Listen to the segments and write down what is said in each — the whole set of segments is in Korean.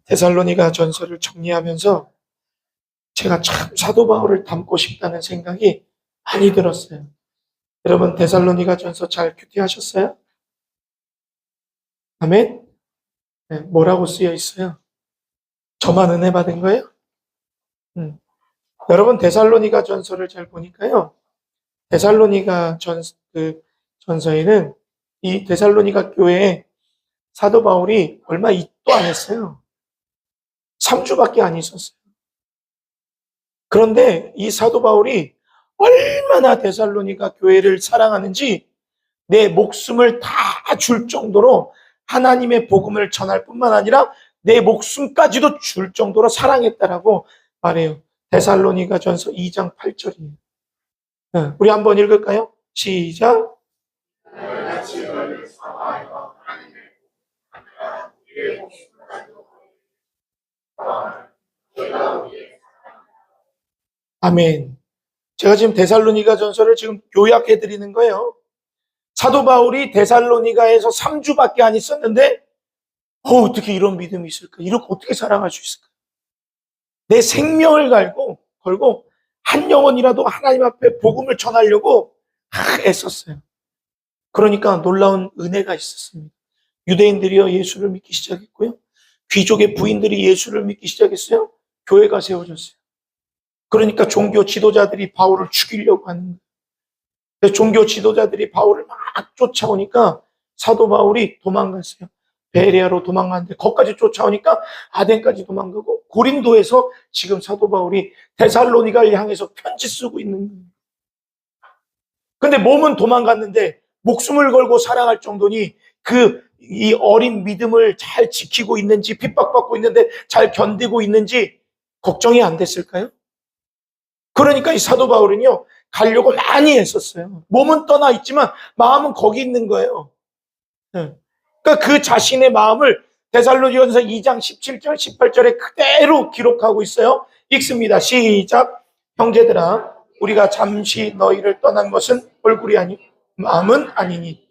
데살로니가 전서를 정리하면서 제가 참 사도 바울을 닮고 싶다는 생각이 많이 들었어요. 여러분, 데살로니가 전서 잘 큐티하셨어요? 아멘? 네, 뭐라고 쓰여 있어요? 저만 은혜 받은 거예요? 여러분, 데살로니가 전서를 잘 보니까요. 데살로니가 전서에는 이 데살로니가 교회에 사도 바울이 얼마 있도 안 했어요. 3주밖에 안 있었어요. 그런데 이 사도 바울이 얼마나 데살로니가 교회를 사랑하는지 내 목숨을 다 줄 정도로 하나님의 복음을 전할 뿐만 아니라 내 목숨까지도 줄 정도로 사랑했다라고 말해요. 데살로니가 전서 2장 8절이에요. 우리 한번 읽을까요? 시작. 아멘. 제가 지금 데살로니가 전서를 지금 요약해 드리는 거예요. 사도 바울이 데살로니가에서 3주밖에 안 있었는데 어떻게 이런 믿음이 있을까? 이렇게 어떻게 사랑할 수 있을까? 내 생명을 걸고 한 영혼이라도 하나님 앞에 복음을 전하려고 애썼어요. 그러니까 놀라운 은혜가 있었습니다. 유대인들이요 예수를 믿기 시작했고요. 귀족의 부인들이 예수를 믿기 시작했어요. 교회가 세워졌어요. 그러니까 종교 지도자들이 바울을 죽이려고 하는 거예요. 종교 지도자들이 바울을 막 쫓아오니까 사도 바울이 도망갔어요. 베레아로 도망갔는데 거기까지 쫓아오니까 아덴까지 도망가고 고린도에서 지금 사도 바울이 데살로니가를 향해서 편지 쓰고 있는 거예요. 근데 몸은 도망갔는데 목숨을 걸고 사랑할 정도니 이 어린 믿음을 잘 지키고 있는지 핍박받고 있는데 잘 견디고 있는지 걱정이 안 됐을까요? 그러니까 이 사도 바울은요 가려고 많이 했었어요. 몸은 떠나 있지만 마음은 거기 있는 거예요. 그러니까 그 자신의 마음을 데살로니가전서 2장 17절 18절에 그대로 기록하고 있어요. 읽습니다. 시작. 형제들아 우리가 잠시 너희를 떠난 것은 얼굴이 아니 마음은 아니니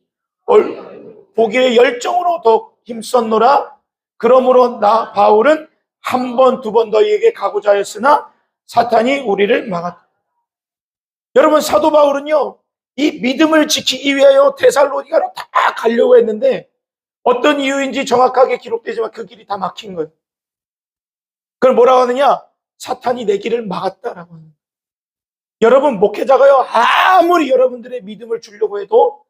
보기에 열정으로 더 힘썼노라. 그러므로 나 바울은 한 번, 두 번 너희에게 가고자 했으나 사탄이 우리를 막았다. 여러분 사도 바울은요 이 믿음을 지키기 위하여 데살로니가로 다 가려고 했는데 어떤 이유인지 정확하게 기록되지만 그 길이 다 막힌 거예요. 그걸 뭐라고 하느냐? 사탄이 내 길을 막았다라고 하는 거예요. 여러분 목회자가요 아무리 여러분들의 믿음을 주려고 해도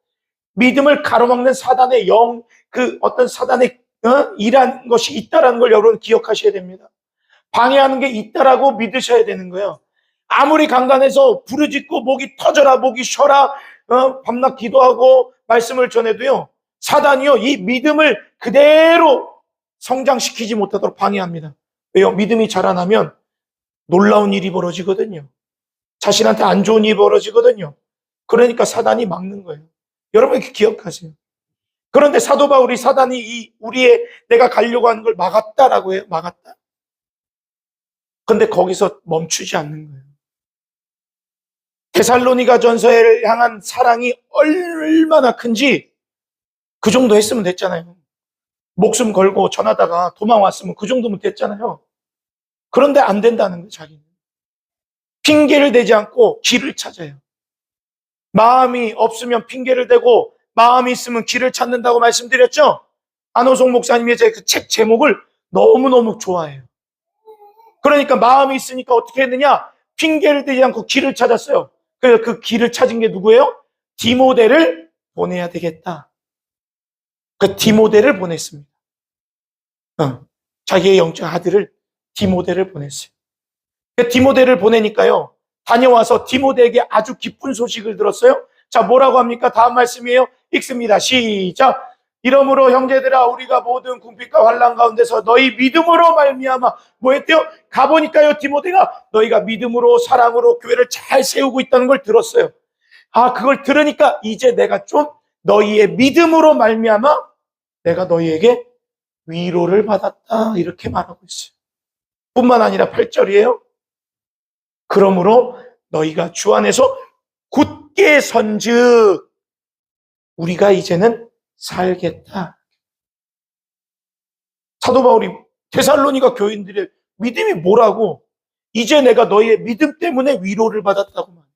믿음을 가로막는 사단의 어떤 사단의 일한 것이 있다라는 걸 여러분 기억하셔야 됩니다. 방해하는 게 있다라고 믿으셔야 되는 거예요. 아무리 강단해서 부르짖고 목이 터져라 목이 쉬어라 밤낮 기도하고 말씀을 전해도요 사단이요 이 믿음을 그대로 성장시키지 못하도록 방해합니다. 왜요? 믿음이 자라나면 놀라운 일이 벌어지거든요. 자신한테 안 좋은 일이 벌어지거든요. 그러니까 사단이 막는 거예요. 여러분 이렇게 기억하세요. 그런데 사도 바울이 사단이 내가 가려고 하는 걸 막았다라고 해요. 막았다. 근데 거기서 멈추지 않는 거예요. 데살로니가 전서를 향한 사랑이 얼마나 큰지 그 정도 했으면 됐잖아요. 목숨 걸고 전하다가 도망왔으면 그 정도면 됐잖아요. 그런데 안 된다는 거예요, 자기는. 핑계를 대지 않고 길을 찾아요. 마음이 없으면 핑계를 대고 마음이 있으면 길을 찾는다고 말씀드렸죠? 안호송 목사님의 그 책 제목을 너무너무 좋아해요. 그러니까 마음이 있으니까 어떻게 했느냐? 핑계를 대지 않고 길을 찾았어요. 그래서 그 길을 찾은 게 누구예요? 디모데를 보내야 되겠다. 그 디모데를 보냈습니다. 자기의 영적 아들을 디모데를 보냈어요. 그 디모데를 보내니까요. 다녀와서 디모데에게 아주 기쁜 소식을 들었어요. 자, 뭐라고 합니까? 다음 말씀이에요. 읽습니다. 시작. 이러므로 형제들아 우리가 모든 궁핍과 환난 가운데서 너희 믿음으로 말미암아 뭐 했대요? 가보니까요 디모데가 너희가 믿음으로 사랑으로 교회를 잘 세우고 있다는 걸 들었어요. 그걸 들으니까 이제 내가 좀 너희의 믿음으로 말미암아 내가 너희에게 위로를 받았다 이렇게 말하고 있어요. 뿐만 아니라 8절이에요. 그러므로 너희가 주 안에서 굳게 선즉 우리가 이제는 살겠다. 사도 바울이 데살로니가 교인들의 믿음이 뭐라고? 이제 내가 너희의 믿음 때문에 위로를 받았다고 말해.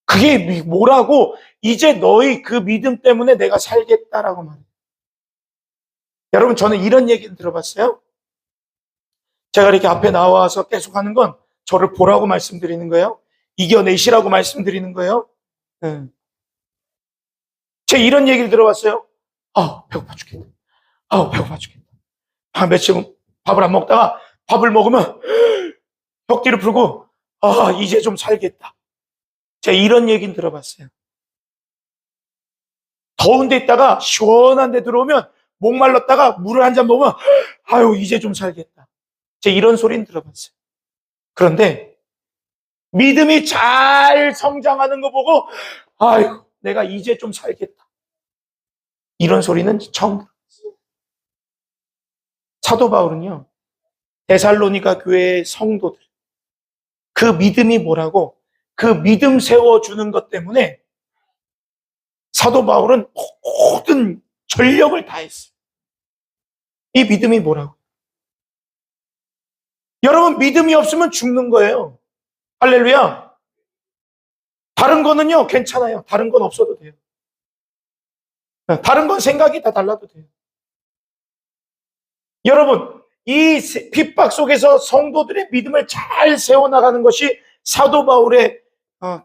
그게 뭐라고? 이제 너희 그 믿음 때문에 내가 살겠다라고 말해. 여러분, 저는 이런 얘기를 들어봤어요. 제가 이렇게 앞에 나와서 계속 하는 건 저를 보라고 말씀드리는 거예요. 이겨내시라고 말씀드리는 거예요. 제가 이런 얘기를 들어봤어요. 배고파 죽겠다. 배고파 죽겠다. 며칠 밥을 안 먹다가 밥을 먹으면 벽뒤를 풀고 이제 좀 살겠다. 제가 이런 얘기는 들어봤어요. 더운 데 있다가 시원한 데 들어오면 목말랐다가 물을 한 잔 먹으면 이제 좀 살겠다. 제가 이런 소리는 들어봤어요. 그런데 믿음이 잘 성장하는 거 보고 내가 이제 좀 살겠다. 이런 소리는 처음 들었어요. 사도 바울은요, 데살로니가 교회의 성도들, 그 믿음이 뭐라고? 그 믿음 세워주는 것 때문에 사도 바울은 모든 전력을 다했어요. 이 믿음이 뭐라고? 여러분, 믿음이 없으면 죽는 거예요. 할렐루야. 다른 거는요, 괜찮아요. 다른 건 없어도 돼요. 다른 건 생각이 다 달라도 돼요. 여러분, 이 핍박 속에서 성도들의 믿음을 잘 세워나가는 것이 사도 바울의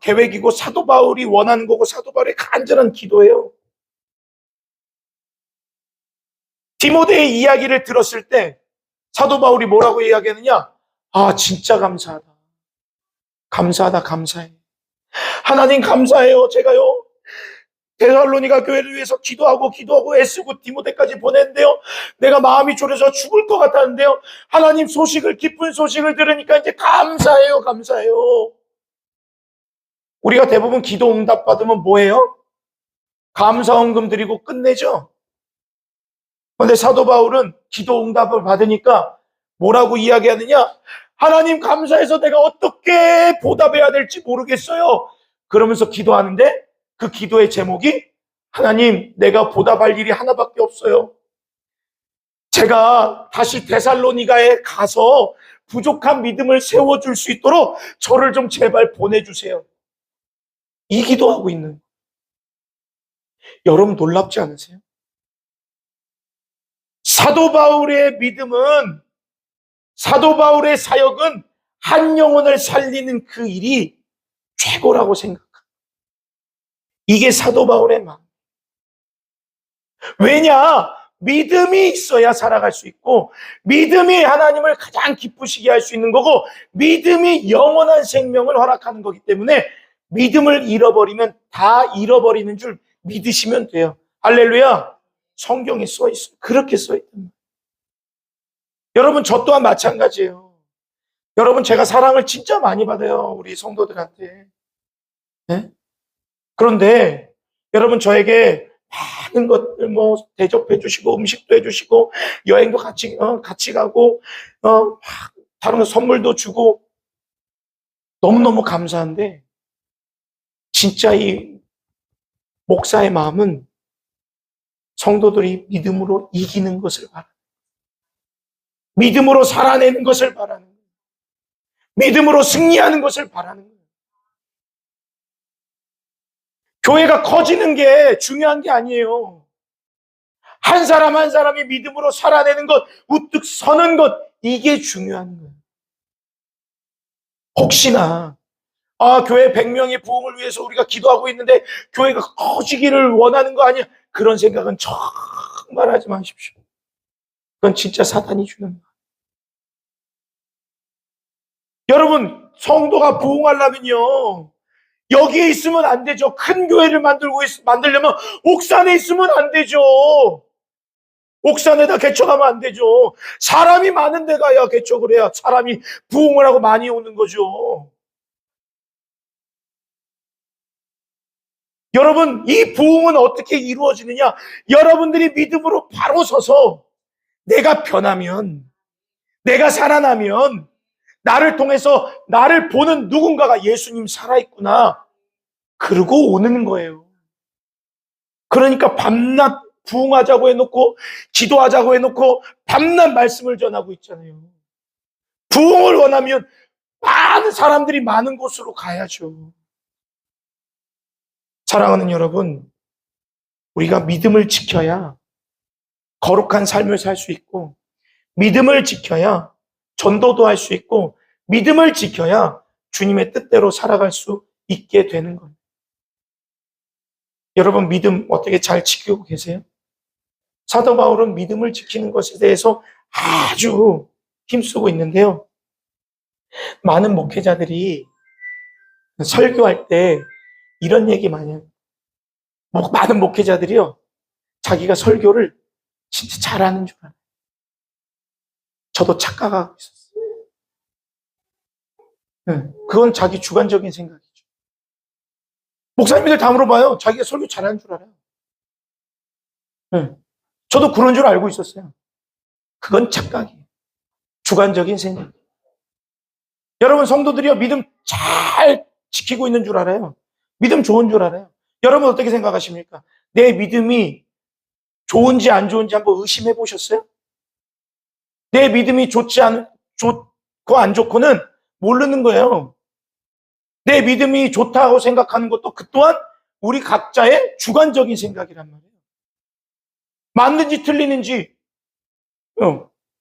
계획이고 사도 바울이 원하는 거고 사도 바울의 간절한 기도예요. 디모데의 이야기를 들었을 때 사도 바울이 뭐라고 이야기하느냐? 진짜 감사하다. 감사하다, 감사해. 하나님 감사해요. 제가요, 데살로니가 교회를 위해서 기도하고 애쓰고 디모데까지 보냈는데요, 내가 마음이 졸여서 죽을 것 같았는데요, 하나님 기쁜 소식을 들으니까 이제 감사해요. 감사해요. 우리가 대부분 기도 응답 받으면 뭐예요? 감사헌금 드리고 끝내죠. 그런데 사도 바울은 기도 응답을 받으니까 뭐라고 이야기하느냐? 하나님 감사해서 내가 어떻게 보답해야 될지 모르겠어요. 그러면서 기도하는데 그 기도의 제목이 하나님, 내가 보답할 일이 하나밖에 없어요. 제가 다시 데살로니가에 가서 부족한 믿음을 세워줄 수 있도록 저를 좀 제발 보내주세요. 이 기도하고 있는. 여러분 놀랍지 않으세요? 사도 바울의 믿음은, 사도 바울의 사역은 한 영혼을 살리는 그 일이 최고라고 생각합니다. 이게 사도 바울의 마음. 왜냐? 믿음이 있어야 살아갈 수 있고, 믿음이 하나님을 가장 기쁘시게 할 수 있는 거고, 믿음이 영원한 생명을 허락하는 거기 때문에 믿음을 잃어버리면 다 잃어버리는 줄 믿으시면 돼요. 할렐루야. 성경에 써 있어요. 그렇게 써 있단 말이에요. 여러분, 저 또한 마찬가지예요. 여러분, 제가 사랑을 진짜 많이 받아요. 우리 성도들한테. 네? 그런데 여러분, 저에게 많은 것들 대접해 주시고 음식도 해 주시고 여행도 같이 가고 다른 거 선물도 주고 너무너무 감사한데, 진짜 이 목사의 마음은 성도들이 믿음으로 이기는 것을 바라는, 믿음으로 살아내는 것을 바라는, 믿음으로 승리하는 것을 바라는 거예요. 교회가 커지는 게 중요한 게 아니에요. 한 사람 한 사람이 믿음으로 살아내는 것, 우뚝 서는 것, 이게 중요한 거예요. 혹시나 교회 100명의 부흥을 위해서 우리가 기도하고 있는데 교회가 커지기를 원하는 거 아니야? 그런 생각은 정말 하지 마십시오. 그건 진짜 사탄이 주는 거예요. 여러분, 성도가 부흥하려면요, 여기에 있으면 안 되죠. 큰 교회를 만들려면 옥산에 있으면 안 되죠. 옥산에다 개척하면 안 되죠. 사람이 많은 데 가야 개척을 해야 사람이 부흥을 하고 많이 오는 거죠. 여러분, 이 부흥은 어떻게 이루어지느냐? 여러분들이 믿음으로 바로 서서 내가 변하면, 내가 살아나면 나를 통해서 나를 보는 누군가가 예수님 살아있구나, 그러고 오는 거예요. 그러니까 밤낮 부흥하자고 해놓고 기도하자고 해놓고 밤낮 말씀을 전하고 있잖아요. 부흥을 원하면 많은 사람들이 많은 곳으로 가야죠. 사랑하는 여러분, 우리가 믿음을 지켜야 거룩한 삶을 살 수 있고, 믿음을 지켜야 전도도 할 수 있고, 믿음을 지켜야 주님의 뜻대로 살아갈 수 있게 되는 겁니다. 여러분, 믿음 어떻게 잘 지키고 계세요? 사도 바울은 믿음을 지키는 것에 대해서 아주 힘쓰고 있는데요. 많은 목회자들이 설교할 때 이런 얘기 많이 해요. 많은 목회자들이요, 자기가 설교를 진짜 잘하는 줄 알아요. 저도 착각하고 있었어요. 그건 자기 주관적인 생각이죠. 목사님들 다 물어봐요. 자기가 설교 잘하는 줄 알아요. 저도 그런 줄 알고 있었어요. 그건 착각이에요. 주관적인 생각. 여러분, 성도들이요, 믿음 잘 지키고 있는 줄 알아요. 믿음 좋은 줄 알아요. 여러분 어떻게 생각하십니까? 내 믿음이 좋은지 안 좋은지 한번 의심해 보셨어요? 내 믿음이 좋고 안 좋고는 모르는 거예요. 내 믿음이 좋다고 생각하는 것도 그 또한 우리 각자의 주관적인 생각이란 말이에요. 맞는지 틀리는지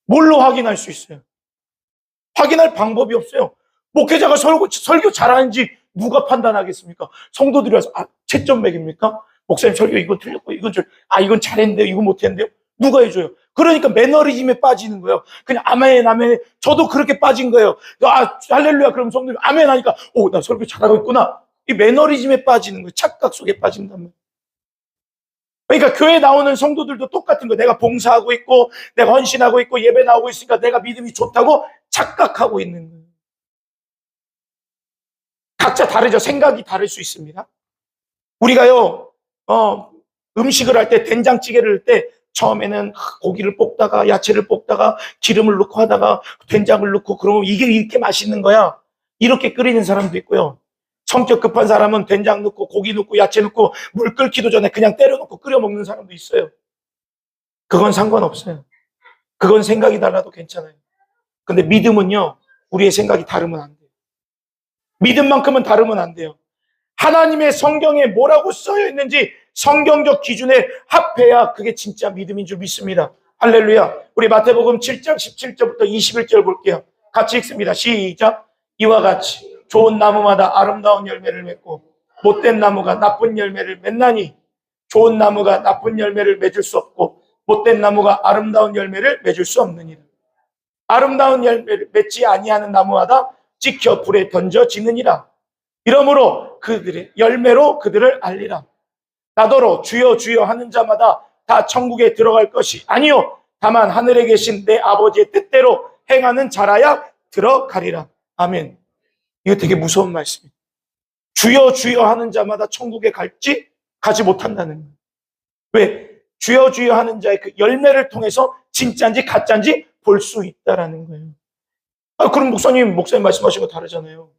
뭘로 확인할 수 있어요? 확인할 방법이 없어요. 목회자가 설교 잘하는지 누가 판단하겠습니까? 성도들이 와서 채점 매깁니까? 목사님 설교 이거 틀렸고 이건 잘했는데요, 이거 못했는데요. 누가 해줘요? 그러니까 매너리즘에 빠지는 거예요. 그냥 아멘 아멘. 저도 그렇게 빠진 거예요. 할렐루야 그럼 성도들 아멘 하니까 나 설교 잘하고 있구나. 이 매너리즘에 빠지는 거예요. 착각 속에 빠진단 말이에요. 그러니까 교회 나오는 성도들도 똑같은 거예요. 내가 봉사하고 있고 내가 헌신하고 있고 예배 나오고 있으니까 내가 믿음이 좋다고 착각하고 있는 거예요. 각자 다르죠. 생각이 다를 수 있습니다. 우리가요, 음식을 할 때, 된장찌개를 할 때, 처음에는 고기를 볶다가, 야채를 볶다가, 기름을 넣고 하다가, 된장을 넣고, 그러면 이게 이렇게 맛있는 거야. 이렇게 끓이는 사람도 있고요. 성격 급한 사람은 된장 넣고, 고기 넣고, 야채 넣고, 물 끓기도 전에 그냥 때려 넣고 끓여 먹는 사람도 있어요. 그건 상관없어요. 그건 생각이 달라도 괜찮아요. 근데 믿음은요, 우리의 생각이 다르면 안 돼요. 믿음만큼은 다르면 안 돼요. 하나님의 성경에 뭐라고 써여 있는지 성경적 기준에 합해야 그게 진짜 믿음인 줄 믿습니다. 할렐루야. 우리 마태복음 7장 17절부터 21절 볼게요. 같이 읽습니다. 시작. 이와 같이 좋은 나무마다 아름다운 열매를 맺고 못된 나무가 나쁜 열매를 맺나니 좋은 나무가 나쁜 열매를 맺을 수 없고 못된 나무가 아름다운 열매를 맺을 수 없느니라. 아름다운 열매를 맺지 아니하는 나무마다 찍혀 불에 던져지느니라. 이러므로 그들의 열매로 그들을 알리라. 나더러 주여 주여 하는 자마다 다 천국에 들어갈 것이 아니요 다만 하늘에 계신 내 아버지의 뜻대로 행하는 자라야 들어가리라. 아멘. 이거 되게 무서운 말씀이에요. 주여 주여 하는 자마다 천국에 갈지 가지 못한다는 거예요. 왜? 주여 주여 하는 자의 그 열매를 통해서 진짜인지 가짜인지 볼 수 있다라는 거예요. 그럼 목사님 말씀하신 거 다르잖아요.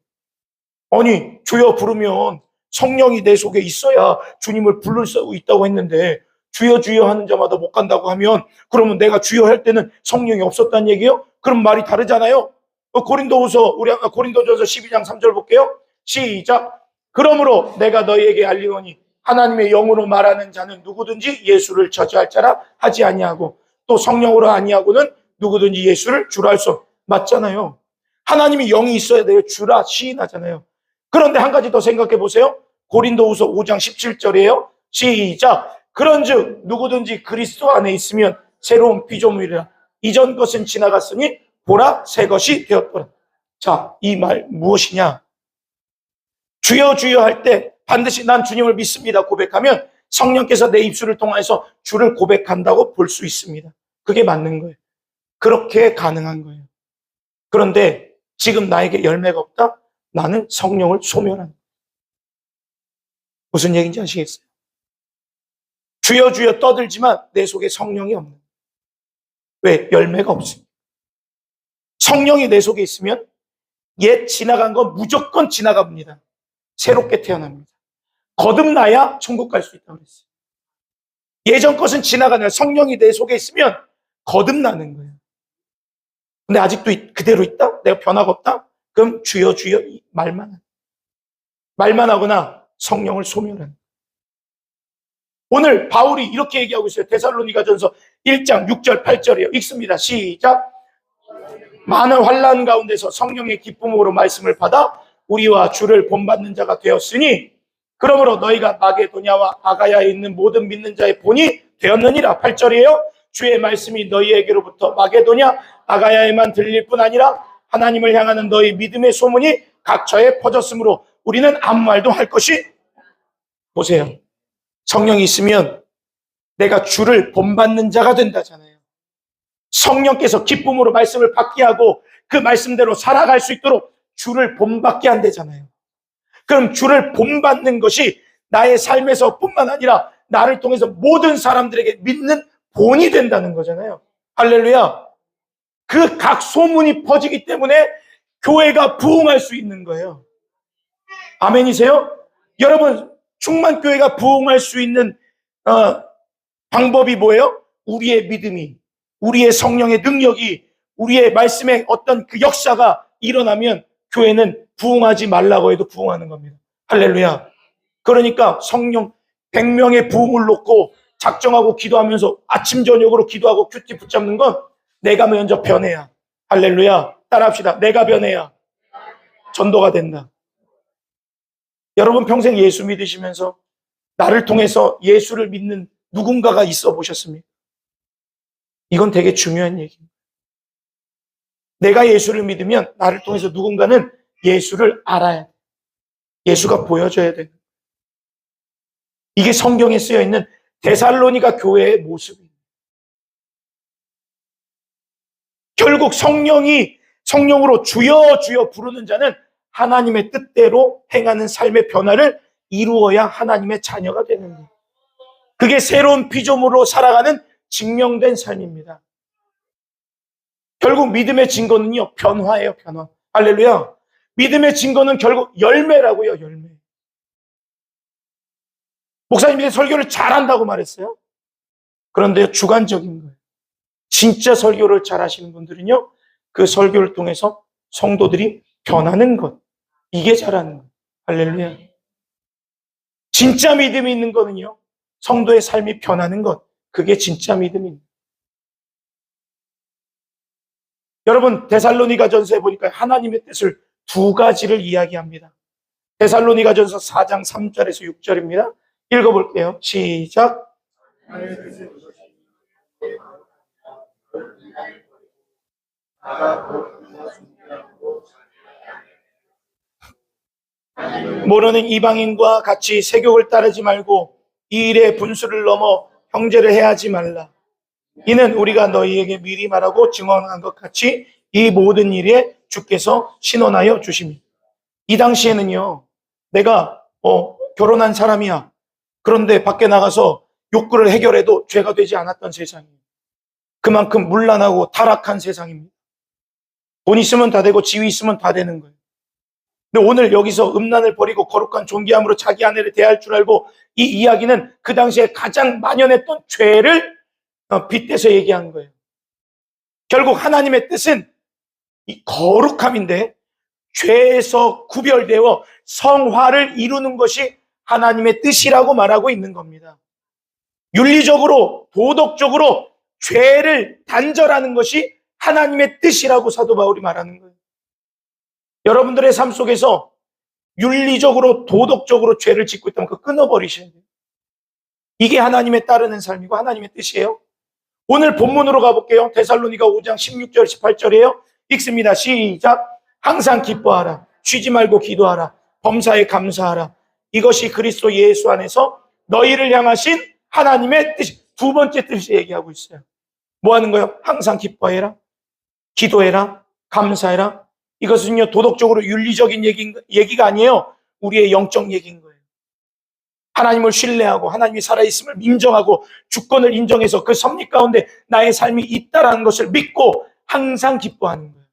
아니, 주여 부르면 성령이 내 속에 있어야 주님을 부를 수 있다고 했는데 주여 주여 하는 자마다 못 간다고 하면 그러면 내가 주여 할 때는 성령이 없었다는 얘기예요? 그럼 말이 다르잖아요. 고린도전서 12장 3절 볼게요. 시작. 그러므로 내가 너희에게 알리노니 하나님의 영으로 말하는 자는 누구든지 예수를 저주할 자라 하지 아니하고 또 성령으로 아니하고는 누구든지 예수를 주라 할 수 없. 맞잖아요. 하나님이 영이 있어야 돼요. 주라 시인하잖아요. 그런데 한 가지 더 생각해 보세요. 고린도후서 5장 17절이에요. 시작. 그런즉 누구든지 그리스도 안에 있으면 새로운 피조물이라. 이전 것은 지나갔으니 보라 새 것이 되었더라. 자, 이 말 무엇이냐? 주여 주여 할 때 반드시 난 주님을 믿습니다 고백하면 성령께서 내 입술을 통해서 주를 고백한다고 볼 수 있습니다. 그게 맞는 거예요. 그렇게 가능한 거예요. 그런데 지금 나에게 열매가 없다? 나는 성령을 소멸한 거예요. 무슨 얘기인지 아시겠어요? 주여 주여 떠들지만 내 속에 성령이 없는 거예요. 왜? 열매가 없습니다. 성령이 내 속에 있으면 옛 지나간 건 무조건 지나갑니다. 새롭게 태어납니다. 거듭나야 천국 갈 수 있다고 그랬어요. 예전 것은 지나가냐. 성령이 내 속에 있으면 거듭나는 거예요. 근데 아직도 그대로 있다? 내가 변화가 없다? 그럼 주여 주여 말만 하거나 성령을 소멸하는. 오늘 바울이 이렇게 얘기하고 있어요. 데살로니가전서 1장 6절 8절이에요. 읽습니다. 시작. 많은 환난 가운데서 성령의 기쁨으로 말씀을 받아 우리와 주를 본받는 자가 되었으니 그러므로 너희가 마게도냐와 아가야에 있는 모든 믿는 자의 본이 되었느니라. 8절이에요. 주의 말씀이 너희에게로부터 마게도냐 아가야에만 들릴 뿐 아니라 하나님을 향하는 너희 믿음의 소문이 각처에 퍼졌으므로 우리는 아무 말도 할 것이. 보세요. 성령이 있으면 내가 주를 본받는 자가 된다잖아요. 성령께서 기쁨으로 말씀을 받게 하고 그 말씀대로 살아갈 수 있도록 주를 본받게 한다잖아요. 그럼 주를 본받는 것이 나의 삶에서 뿐만 아니라 나를 통해서 모든 사람들에게 믿는 본이 된다는 거잖아요. 할렐루야. 그 각 소문이 퍼지기 때문에 교회가 부흥할 수 있는 거예요. 아멘이세요? 여러분, 충만교회가 부흥할 수 있는 방법이 뭐예요? 우리의 믿음이, 우리의 성령의 능력이, 우리의 말씀의 어떤 그 역사가 일어나면 교회는 부흥하지 말라고 해도 부흥하는 겁니다. 할렐루야. 그러니까 성령 100명의 부흥을 놓고 작정하고 기도하면서 아침 저녁으로 기도하고 큐티 붙잡는 건 내가 먼저 변해야. 할렐루야. 따라합시다. 내가 변해야 전도가 된다. 여러분 평생 예수 믿으시면서 나를 통해서 예수를 믿는 누군가가 있어 보셨습니까? 이건 되게 중요한 얘기입니다. 내가 예수를 믿으면 나를 통해서 누군가는 예수를 알아야 돼. 예수가 보여줘야 돼. 이게 성경에 쓰여 있는 데살로니가 교회의 모습입니다. 결국 성령으로 주여 주여 부르는 자는 하나님의 뜻대로 행하는 삶의 변화를 이루어야 하나님의 자녀가 되는 거예요. 그게 새로운 피조물로 살아가는 증명된 삶입니다. 결국 믿음의 증거는요, 변화예요, 변화. 할렐루야. 믿음의 증거는 결국 열매라고요, 열매. 목사님이 설교를 잘한다고 말했어요. 그런데 주관적인 거예요. 진짜 설교를 잘하시는 분들은요, 그 설교를 통해서 성도들이 변하는 것. 이게 잘하는 것. 할렐루야. 진짜 믿음이 있는 거는요, 성도의 삶이 변하는 것. 그게 진짜 믿음입니다. 여러분, 데살로니가전서에 보니까 하나님의 뜻을 두 가지를 이야기합니다. 데살로니가전서 4장 3절에서 6절입니다. 읽어볼게요. 시작. 모르는 이방인과 같이 세욕을 따르지 말고 이 일에 분수를 넘어 형제를 해하지 말라. 이는 우리가 너희에게 미리 말하고 증언한 것 같이 이 모든 일에 주께서 신원하여 주십니다. 이 당시에는요, 내가 결혼한 사람이야. 그런데 밖에 나가서 욕구를 해결해도 죄가 되지 않았던 세상이에요. 그만큼 문란하고 타락한 세상입니다. 돈 있으면 다 되고 지위 있으면 다 되는 거예요. 근데 오늘 여기서 음란을 버리고 거룩한 존귀함으로 자기 아내를 대할 줄 알고, 이 이야기는 그 당시에 가장 만연했던 죄를 빗대서 얘기한 거예요. 결국 하나님의 뜻은 이 거룩함인데 죄에서 구별되어 성화를 이루는 것이 하나님의 뜻이라고 말하고 있는 겁니다. 윤리적으로, 도덕적으로 죄를 단절하는 것이 하나님의 뜻이라고 사도 바울이 말하는 거예요. 여러분들의 삶 속에서 윤리적으로, 도덕적으로 죄를 짓고 있다면 그거 끊어버리셔야 돼요. 이게 하나님에 따르는 삶이고 하나님의 뜻이에요. 오늘 본문으로 가볼게요. 데살로니가 5장 16절 18절이에요. 읽습니다. 시작. 항상 기뻐하라. 쉬지 말고 기도하라. 범사에 감사하라. 이것이 그리스도 예수 안에서 너희를 향하신 하나님의 뜻이. 두 번째 뜻이 얘기하고 있어요. 뭐 하는 거예요? 항상 기뻐해라. 기도해라. 감사해라. 이것은요, 도덕적으로 윤리적인 얘기가 아니에요. 우리의 영적 얘기인 거예요. 하나님을 신뢰하고 하나님이 살아있음을 인정하고 주권을 인정해서 그 섭리 가운데 나의 삶이 있다라는 것을 믿고 항상 기뻐하는 거예요.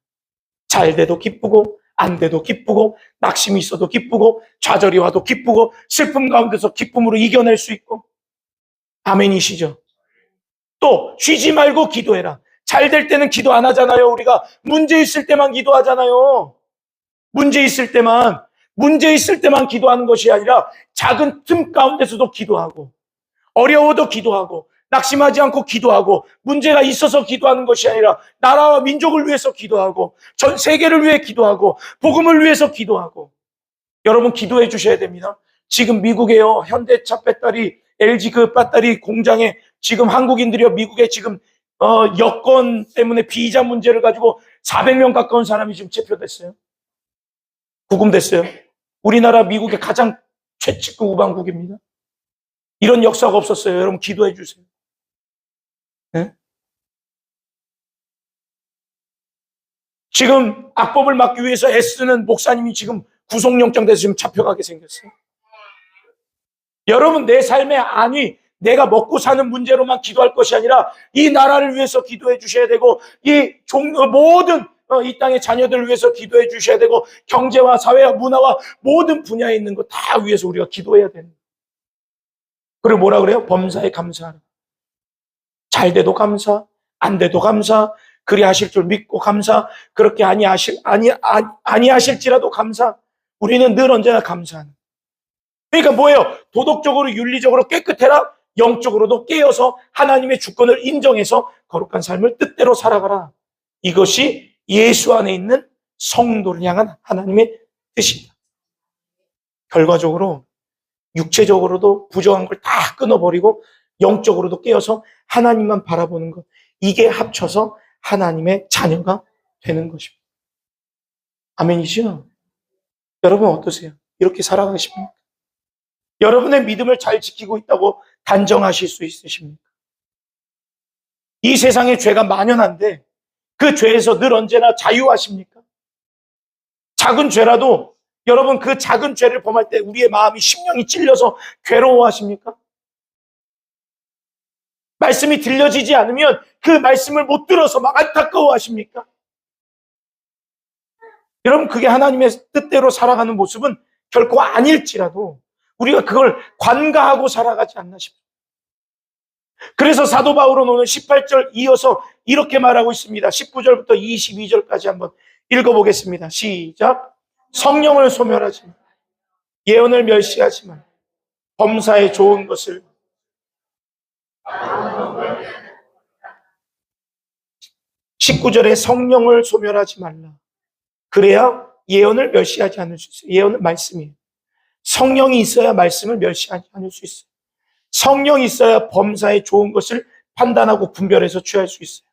잘 돼도 기쁘고 안 돼도 기쁘고 낙심이 있어도 기쁘고 좌절이 와도 기쁘고 슬픔 가운데서 기쁨으로 이겨낼 수 있고, 아멘이시죠? 또 쉬지 말고 기도해라. 잘 될 때는 기도 안 하잖아요. 우리가 문제 있을 때만 기도하잖아요. 문제 있을 때만 기도하는 것이 아니라 작은 틈 가운데서도 기도하고, 어려워도 기도하고, 낙심하지 않고 기도하고, 문제가 있어서 기도하는 것이 아니라 나라와 민족을 위해서 기도하고, 전 세계를 위해 기도하고, 복음을 위해서 기도하고. 여러분 기도해 주셔야 됩니다. 지금 미국에요, 현대차 배터리, LG 그 배터리 공장에 지금 한국인들이요, 미국에 지금 여권 때문에 비자 문제를 가지고 400명 가까운 사람이 지금 체포됐어요. 구금됐어요. 우리나라 미국의 가장 최측근 우방국입니다. 이런 역사가 없었어요. 여러분 기도해 주세요. 네? 지금 악법을 막기 위해서 애쓰는 목사님이 지금 구속영장 돼서 지금 잡혀가게 생겼어요. 여러분 내 삶의 안위, 내가 먹고 사는 문제로만 기도할 것이 아니라 이 나라를 위해서 기도해 주셔야 되고, 이 모든 이 땅의 자녀들을 위해서 기도해 주셔야 되고, 경제와 사회와 문화와 모든 분야에 있는 거 다 위해서 우리가 기도해야 되는 거예요. 그리고 뭐라 그래요? 범사에 감사하라. 잘 돼도 감사, 안 돼도 감사, 그리 하실 줄 믿고 감사, 그렇게 아니하실지라도 감사. 우리는 늘 언제나 감사하는. 그러니까 뭐예요? 도덕적으로 윤리적으로 깨끗해라. 영적으로도 깨어서 하나님의 주권을 인정해서 거룩한 삶을 뜻대로 살아가라. 이것이 예수 안에 있는 성도를 향한 하나님의 뜻입니다. 결과적으로 육체적으로도 부정한 걸 다 끊어버리고 영적으로도 깨어서 하나님만 바라보는 것, 이게 합쳐서 하나님의 자녀가 되는 것입니다. 아멘이죠? 여러분 어떠세요? 이렇게 살아가십니까? 여러분의 믿음을 잘 지키고 있다고 단정하실 수 있으십니까? 이 세상에 죄가 만연한데 그 죄에서 늘 언제나 자유하십니까? 작은 죄라도 여러분 그 작은 죄를 범할 때 우리의 마음이 심령이 찔려서 괴로워하십니까? 말씀이 들려지지 않으면 그 말씀을 못 들어서 막 안타까워하십니까? 여러분 그게 하나님의 뜻대로 살아가는 모습은 결코 아닐지라도 우리가 그걸 관가하고 살아가지 않나 싶어요. 그래서 사도 바울은 오늘 18절 이어서 이렇게 말하고 있습니다. 19절부터 22절까지 한번 읽어보겠습니다. 시작. 성령을 소멸하지 마. 예언을 멸시하지 마. 범사에 좋은 것을. 19절에 성령을 소멸하지 말라. 그래야 예언을 멸시하지 않을 수 있어요. 예언은 말씀이에요. 성령이 있어야 말씀을 멸시하지 않을 수 있어요. 성령이 있어야 범사에 좋은 것을 판단하고 분별해서 취할 수 있어요.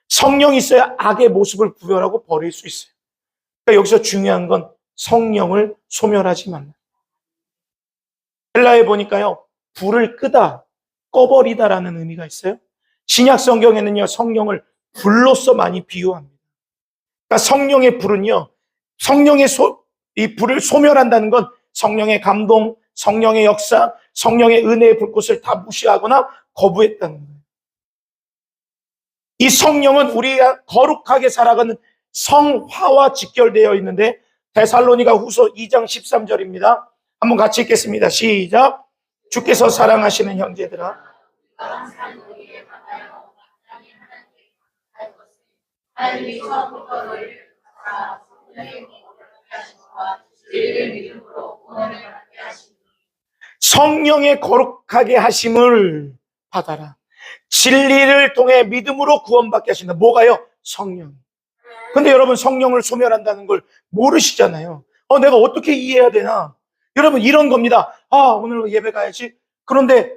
성령이 있어야 악의 모습을 구별하고 버릴 수 있어요. 그러니까 여기서 중요한 건 성령을 소멸하지 말라. 헬라에 보니까요, 불을 끄다, 꺼버리다라는 의미가 있어요. 신약 성경에는요, 성령을 불로서 많이 비유합니다. 그러니까 성령의 불은요, 이 불을 소멸한다는 건 성령의 감동, 성령의 역사, 성령의 은혜의 불꽃을 다 무시하거나 거부했다는 거예요. 이 성령은 우리가 거룩하게 살아가는 성화와 직결되어 있는데 데살로니가 후서 2장 13절입니다. 한번 같이 읽겠습니다. 시작. 주께서 사랑하시는 형제들아, 성령의 거룩하게 하심을 받아라. 진리를 통해 믿음으로 구원받게 하신다. 뭐가요? 성령. 근데 여러분 성령을 소멸한다는 걸 모르시잖아요. 내가 어떻게 이해해야 되나? 여러분 이런 겁니다. 오늘 예배 가야지. 그런데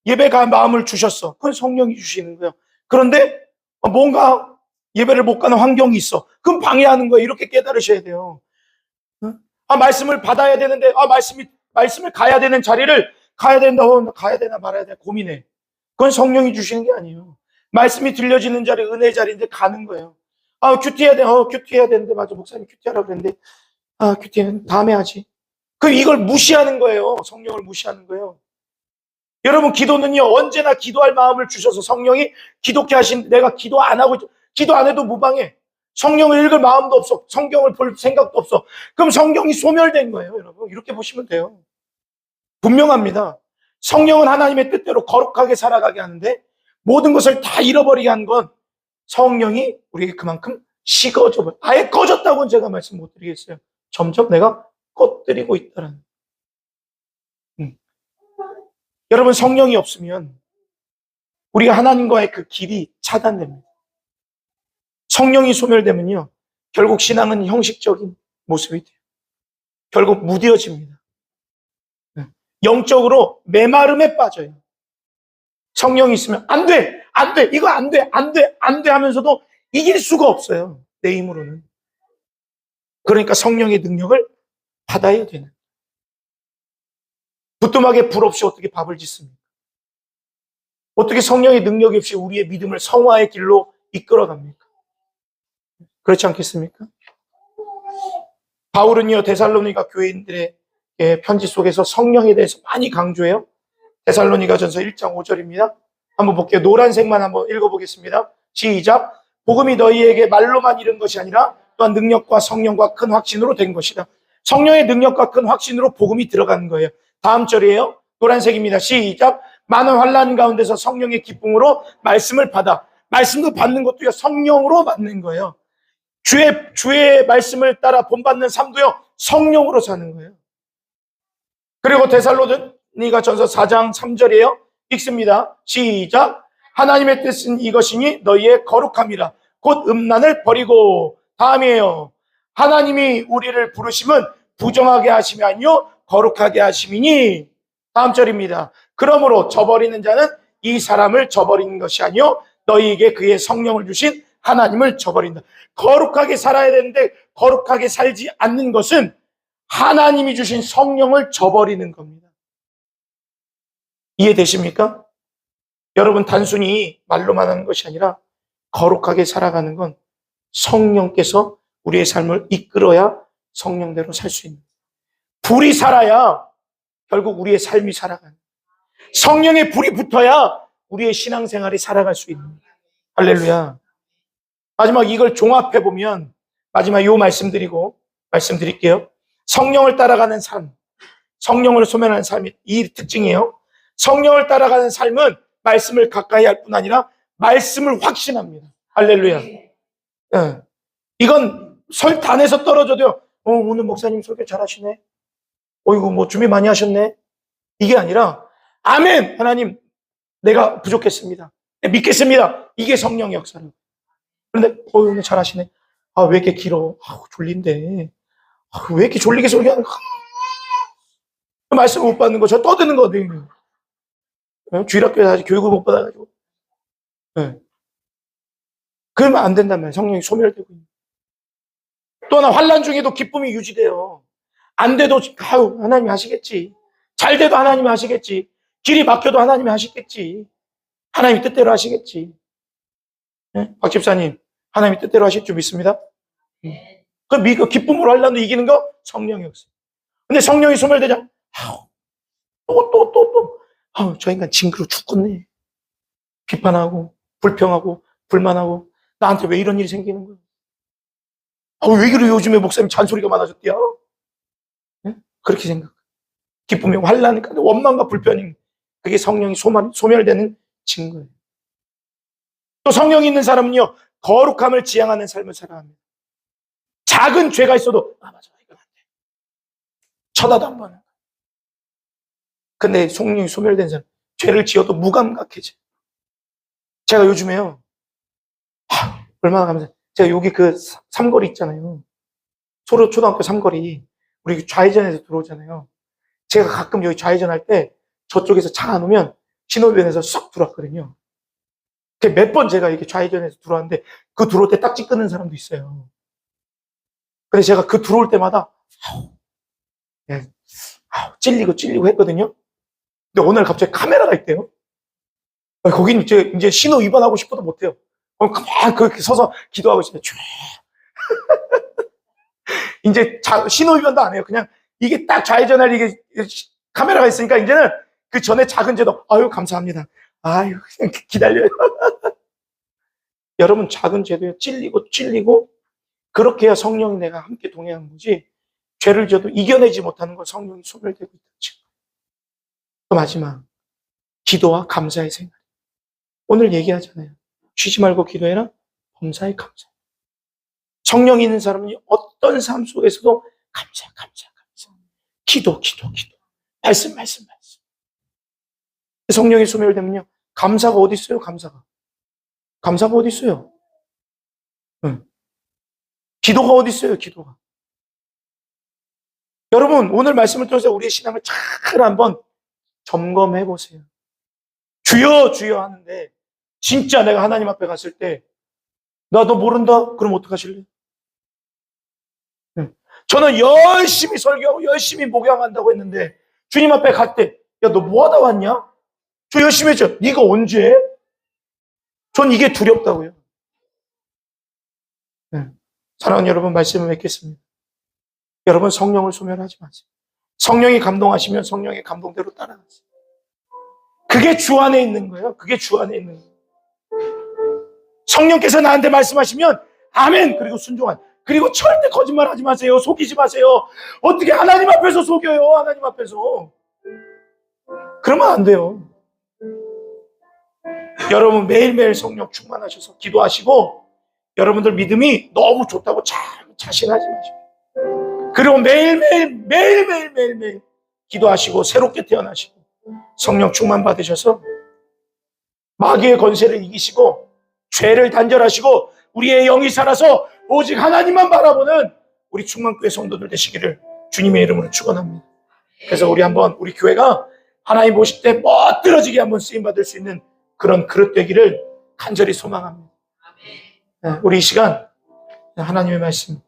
예배 갈 마음을 주셨어. 그건 성령이 주시는 거예요. 그런데 뭔가 예배를 못 가는 환경이 있어. 그럼 방해하는 거예요. 이렇게 깨달으셔야 돼요. 말씀을 받아야 되는데 말씀을 가야 되는 자리를 가야 된다. 가야 되나 말아야 되나 고민해. 그건 성령이 주시는 게 아니에요. 말씀이 들려지는 자리, 은혜의 자리인데 가는 거예요. 큐티해야 돼. 큐티해야 되는데, 맞아. 목사님 큐티하라고 그랬는데, 큐티는 다음에 하지. 그럼 이걸 무시하는 거예요. 성령을 무시하는 거예요. 여러분, 기도는요, 언제나 기도할 마음을 주셔서 성령이 기독케 하신, 내가 기도 안 해도 무방해. 성령을 읽을 마음도 없어. 성경을 볼 생각도 없어. 그럼 성경이 소멸된 거예요, 여러분. 이렇게 보시면 돼요. 분명합니다. 성령은 하나님의 뜻대로 거룩하게 살아가게 하는데 모든 것을 다 잃어버리게 한 건 성령이 우리에게 그만큼 식어져 버려. 아예 꺼졌다고는 제가 말씀 못 드리겠어요. 점점 내가 꺼뜨리고 있다는. 여러분, 성령이 없으면 우리가 하나님과의 그 길이 차단됩니다. 성령이 소멸되면요, 결국 신앙은 형식적인 모습이 돼요. 결국 무뎌집니다. 영적으로 메마름에 빠져요. 성령이 있으면 안 돼, 안 돼, 이거 안 돼, 안 돼, 안 돼 하면서도 이길 수가 없어요. 내 힘으로는. 그러니까 성령의 능력을 받아야 되는. 부뚜막에 불 없이 어떻게 밥을 짓습니까? 어떻게 성령의 능력이 없이 우리의 믿음을 성화의 길로 이끌어갑니까? 그렇지 않겠습니까? 바울은요, 데살로니가 교인들의 편지 속에서 성령에 대해서 많이 강조해요. 데살로니가전서 1장 5절입니다. 한번 볼게요. 노란색만 한번 읽어보겠습니다. 시작. 복음이 너희에게 말로만 이른 것이 아니라 또한 능력과 성령과 큰 확신으로 된 것이다. 성령의 능력과 큰 확신으로 복음이 들어가는 거예요. 다음 절이에요. 노란색입니다. 시작. 많은 환난 가운데서 성령의 기쁨으로 말씀을 받아. 말씀도 받는 것도요, 성령으로 받는 거예요. 주의 말씀을 따라 본받는 삶도요, 성령으로 사는 거예요. 그리고 데살로니가 전서 4장 3절이에요. 읽습니다. 시작. 하나님의 뜻은 이것이니 너희의 거룩함이라. 곧 음란을 버리고. 다음이에요. 하나님이 우리를 부르심은 부정하게 하심이 아니요 거룩하게 하심이니. 다음 절입니다. 그러므로 저버리는 자는 이 사람을 저버리는 것이 아니요 너희에게 그의 성령을 주신 하나님을 저버린다. 거룩하게 살아야 되는데 거룩하게 살지 않는 것은 하나님이 주신 성령을 저버리는 겁니다. 이해되십니까? 여러분, 단순히 말로만 하는 것이 아니라 거룩하게 살아가는 건 성령께서 우리의 삶을 이끌어야 성령대로 살 수 있는, 불이 살아야 결국 우리의 삶이 살아가는, 성령의 불이 붙어야 우리의 신앙생활이 살아갈 수 있는. 할렐루야. 마지막 이걸 종합해보면, 마지막 요 말씀드릴게요. 성령을 따라가는 삶, 성령을 소멸하는 삶이 이 특징이에요. 성령을 따라가는 삶은 말씀을 가까이 할 뿐 아니라 말씀을 확신합니다. 할렐루야. 네. 이건 설단에서 떨어져도요, 오늘 목사님 설교 잘하시네. 어이구, 뭐 준비 많이 하셨네. 이게 아니라, 아멘! 하나님, 내가 부족했습니다. 믿겠습니다. 이게 성령의 역사는. 그런데, 오늘 잘하시네. 아, 왜 이렇게 길어? 졸린데. 왜 이렇게 졸리게 설교하는 거야? 말씀 못 받는 거, 저 떠드는 거거든요. 주일학교에 아직 교육을 못 받아가지고. 네. 그러면 안 된다면 성령이 소멸되고 있는. 또 하나, 환난 중에도 기쁨이 유지돼요. 안 돼도 하나님이 하시겠지. 잘 돼도 하나님이 하시겠지. 길이 막혀도 하나님이 하시겠지. 하나님이 뜻대로 하시겠지. 네? 박 집사님, 하나님이 뜻대로 하실 줄 믿습니다. 그 기쁨으로 하려면 이기는 거 성령이 없어요. 근데 성령이 소멸되자, 저 인간 징그러 죽겠네. 비판하고 불평하고 불만하고 나한테 왜 이런 일이 생기는 거야? 왜 그래 요즘에 목사님 잔소리가 많아졌대요? 네? 그렇게 생각. 기쁨이 환난, 원망과 불편이, 그게 성령이 소멸되는 증거예요. 또 성령이 있는 사람은요, 거룩함을 지향하는 삶을 살아갑니다. 작은 죄가 있어도 맞아, 이건 안 돼. 쳐다도 안 보는. 근데 성령이 소멸된 사람, 죄를 지어도 무감각해져. 제가 요즘에요, 얼마나 감사해요. 제가 여기 그 삼거리 있잖아요. 소로 초등학교 삼거리, 우리 좌회전에서 들어오잖아요. 제가 가끔 여기 좌회전할 때 저쪽에서 차 안 오면 신호변에서 쏙 들어왔거든요. 몇 번 제가 이렇게 좌회전해서 들어왔는데 그 들어올 때 딱지 끊는 사람도 있어요. 그래서 제가 그 들어올 때마다 찔리고 했거든요. 근데 오늘 갑자기 카메라가 있대요. 거긴 이제 신호 위반하고 싶어도 못해요. 막 그렇게 서서 기도하고 있어요. 이제 신호 위반도 안 해요. 그냥 이게 딱 좌회전할 이게 카메라가 있으니까 이제는 그 전에 작은 죄도 감사합니다. 그냥 기다려요. 여러분, 작은 죄도요, 찔리고 그렇게 해야 성령이 내가 함께 동행하는 거지. 죄를 져도 이겨내지 못하는 건 성령이 소멸되고 있다. 또 마지막, 기도와 감사의 생활. 오늘 얘기하잖아요. 쉬지 말고 기도해라. 범사에 감사. 성령이 있는 사람은 어떤 삶 속에서도 감사. 기도. 말씀. 성령이 소멸되면요. 감사가 어디 있어요? 감사가 어디 있어요? 응. 기도가 어디 있어요? 기도가. 여러분, 오늘 말씀을 통해서 우리의 신앙을 잘 한번 점검해 보세요. 주여 하는데 진짜 내가 하나님 앞에 갔을 때 나 너 모른다? 그럼 어떡하실래요? 저는 열심히 설교하고 열심히 목양한다고 했는데 주님 앞에 갈 때 야, 너 뭐 하다 왔냐? 저 열심히 했죠. 네가 언제 해? 전 이게 두렵다고요. 사랑하는 여러분, 말씀을 맺겠습니다. 여러분, 성령을 소멸하지 마세요. 성령이 감동하시면 성령의 감동대로 따라가세요. 그게 주 안에 있는 거예요. 그게 주 안에 있는 거예요. 성령께서 나한테 말씀하시면 아멘. 그리고 순종한. 그리고 절대 거짓말하지 마세요. 속이지 마세요. 어떻게 하나님 앞에서 속여요? 하나님 앞에서. 그러면 안 돼요. 여러분 매일매일 성령 충만하셔서 기도하시고 여러분들 믿음이 너무 좋다고 자신하지 마시고 그리고 매일매일 기도하시고 새롭게 태어나시고 성령 충만 받으셔서 마귀의 권세를 이기시고 죄를 단절하시고 우리의 영이 살아서 오직 하나님만 바라보는 우리 충만교회 성도들 되시기를 주님의 이름으로 축원합니다. 그래서 우리 교회가 하나님 보실 때 멋들어지게 한번 쓰임받을 수 있는 그런 그릇 되기를 간절히 소망합니다. 우리 이 시간 하나님의 말씀